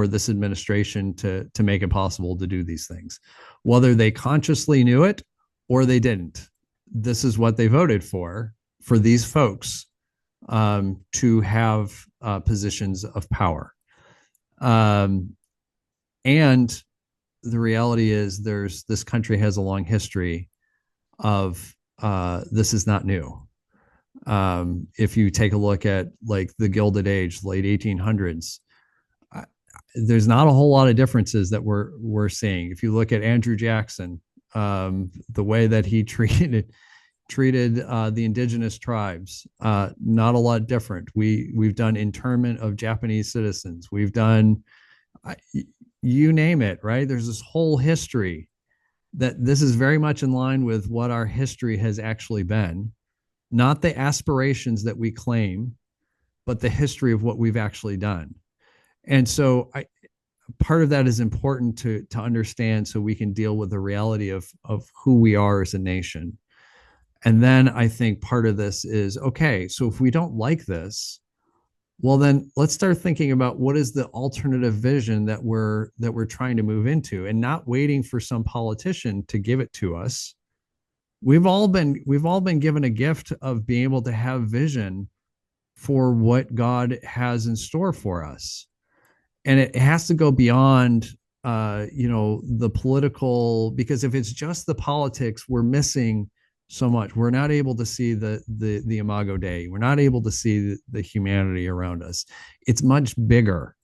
[SPEAKER 1] this administration to make it possible to do these things, whether they consciously knew it or they didn't. This is what they voted for these folks, to have positions of power. Um, and the reality is, this country has a long history of, this is not new. If you take a look at like the Gilded Age, late 1800s, there's not a whole lot of differences that we're seeing. If you look at Andrew Jackson, the way that he treated the indigenous tribes, not a lot different. We've done internment of Japanese citizens. We've done, you name it, right? There's this whole history that this is very much in line with what our history has actually been, not the aspirations that we claim, but the history of what we've actually done. And so, part of that is important to understand, so we can deal with the reality of who we are as a nation. And then I think part of this is, okay, so if we don't like this, well, then let's start thinking about what is the alternative vision that we're trying to move into, and not waiting for some politician to give it to us. We've all been given a gift of being able to have vision for what God has in store for us. And it has to go beyond the political, because if it's just the politics, we're missing so much. We're not able to see the imago Dei. We're not able to see the humanity around us. It's much bigger.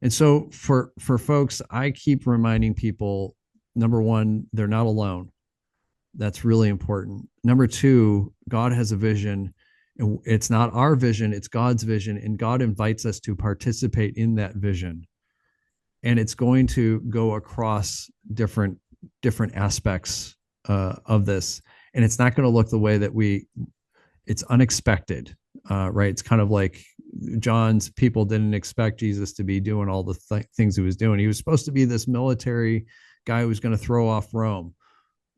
[SPEAKER 1] And so for folks, I keep reminding people, number one, they're not alone. That's really important. Number two, God has a vision. And it's not our vision, it's God's vision. And God invites us to participate in that vision. And it's going to go across different aspects of this. And it's not going to look the way that it's unexpected, right? It's kind of like John's people didn't expect Jesus to be doing all the things he was doing. He was supposed to be this military guy who was going to throw off Rome.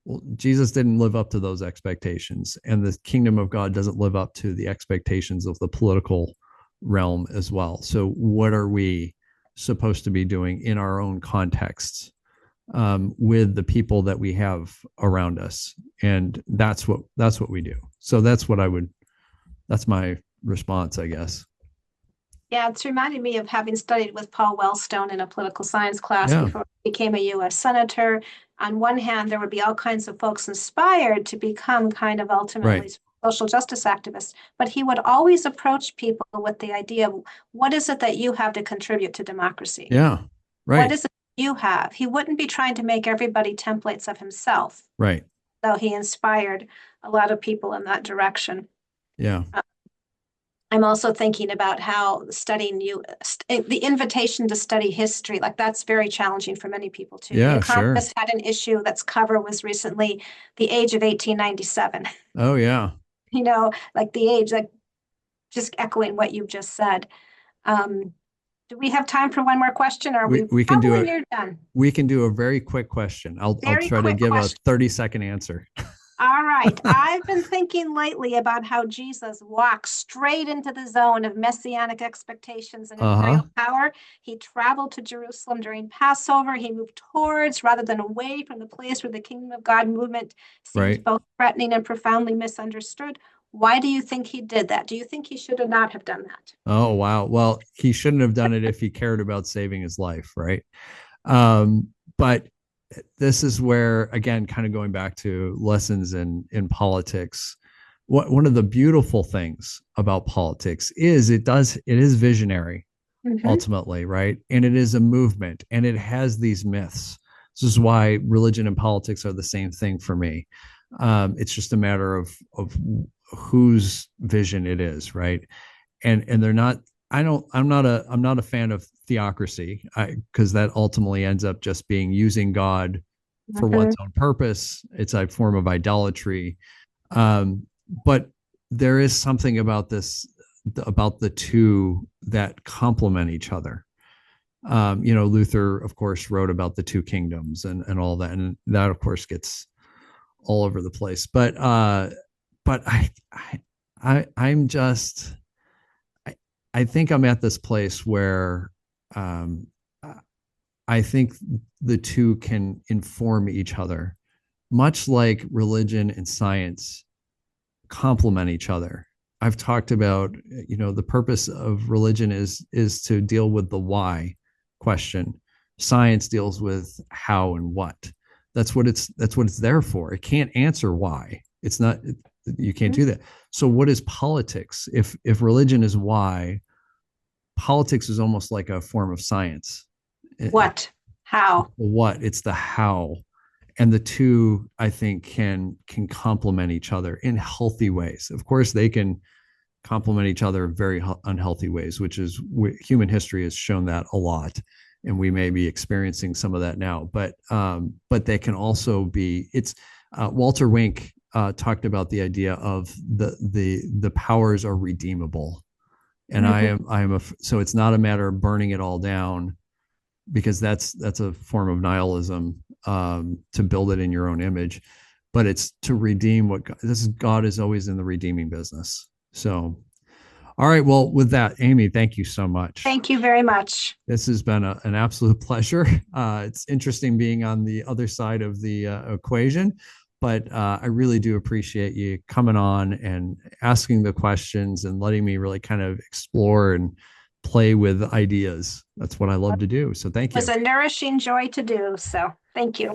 [SPEAKER 1] Well, Jesus didn't live up to those expectations, and the kingdom of God doesn't live up to the expectations of the political realm as well. So what are we supposed to be doing in our own contexts, with the people that we have around us? And that's what we do. So that's my response, I guess.
[SPEAKER 2] Yeah, it's reminded me of having studied with Paul Wellstone in a political science class
[SPEAKER 1] Yeah.
[SPEAKER 2] before he became a U.S. senator. On one hand, there would be all kinds of folks inspired to become kind of ultimately
[SPEAKER 1] Right.
[SPEAKER 2] social justice activists, but he would always approach people with the idea of, what is it that you have to contribute to democracy?
[SPEAKER 1] Yeah.
[SPEAKER 2] What
[SPEAKER 1] Right.
[SPEAKER 2] is it you have? He wouldn't be trying to make everybody templates of himself,
[SPEAKER 1] Right.
[SPEAKER 2] though he inspired a lot of people in that direction.
[SPEAKER 1] Yeah.
[SPEAKER 2] I'm also thinking about how the invitation to study history, like that's very challenging for many people too. The
[SPEAKER 1] Yeah, sure.
[SPEAKER 2] Economist had an issue that's cover was recently the age of 1897.
[SPEAKER 1] Oh yeah.
[SPEAKER 2] Like the age, like just echoing what you've just said. Um, do we have time for one more question? Or are we
[SPEAKER 1] We can do
[SPEAKER 2] probably
[SPEAKER 1] it.
[SPEAKER 2] near done?
[SPEAKER 1] We can do a very quick question. I'll
[SPEAKER 2] Very
[SPEAKER 1] try to
[SPEAKER 2] quick
[SPEAKER 1] give a
[SPEAKER 2] question.
[SPEAKER 1] 30-second answer.
[SPEAKER 2] All right. I've been thinking lately about how Jesus walked straight into the zone of messianic expectations and
[SPEAKER 1] Uh-huh.
[SPEAKER 2] imperial power. He traveled to Jerusalem during Passover. He moved towards rather than away from the place where the kingdom of God movement seems
[SPEAKER 1] Right.
[SPEAKER 2] both threatening and profoundly misunderstood. Why do you think he did that? Do you think he should not have done that?
[SPEAKER 1] Oh wow. Well, he shouldn't have done it if he cared about saving his life, right? But this is where, again, kind of going back to lessons in politics. One of the beautiful things about politics is it is visionary,
[SPEAKER 2] Mm-hmm.
[SPEAKER 1] ultimately, right? And it is a movement, and it has these myths. This is why religion and politics are the same thing for me. It's just a matter of whose vision it is, right? And they're not. I'm not a fan of theocracy, because that ultimately ends up just being using God for
[SPEAKER 2] Mm-hmm.
[SPEAKER 1] one's own purpose. It's a form of idolatry. But there is something about about the two that complement each other. Luther, of course, wrote about the two kingdoms and all that, and that, of course, gets all over the place. But I'm just, I think I'm at this place where, um, I think the two can inform each other, much like religion and science complement each other. I've talked about, the purpose of religion is to deal with the why question. Science deals with how and what. That's what it's there for. It can't answer why. It's not. You can't do that. So what is politics? If religion is why, politics is almost like a form of science.
[SPEAKER 2] What? How?
[SPEAKER 1] What? It's the how. And the two, I think, can complement each other in healthy ways. Of course, they can complement each other in very unhealthy ways, which is human history has shown that a lot, and we may be experiencing some of that now. But they can also be. It's Walter Wink talked about the idea of the powers are redeemable, and
[SPEAKER 2] Mm-hmm.
[SPEAKER 1] so it's not a matter of burning it all down, because that's a form of nihilism, to build it in your own image. but it's to redeem what God is always in the redeeming business. So, all right. Well, with that, Amy, thank you so much.
[SPEAKER 2] Thank you very much.
[SPEAKER 1] This has been an absolute pleasure. It's interesting being on the other side of the equation, but I really do appreciate you coming on and asking the questions and letting me really kind of explore and play with ideas. That's what I love to do. So thank
[SPEAKER 2] It was
[SPEAKER 1] you.
[SPEAKER 2] a nourishing joy to do. So thank you.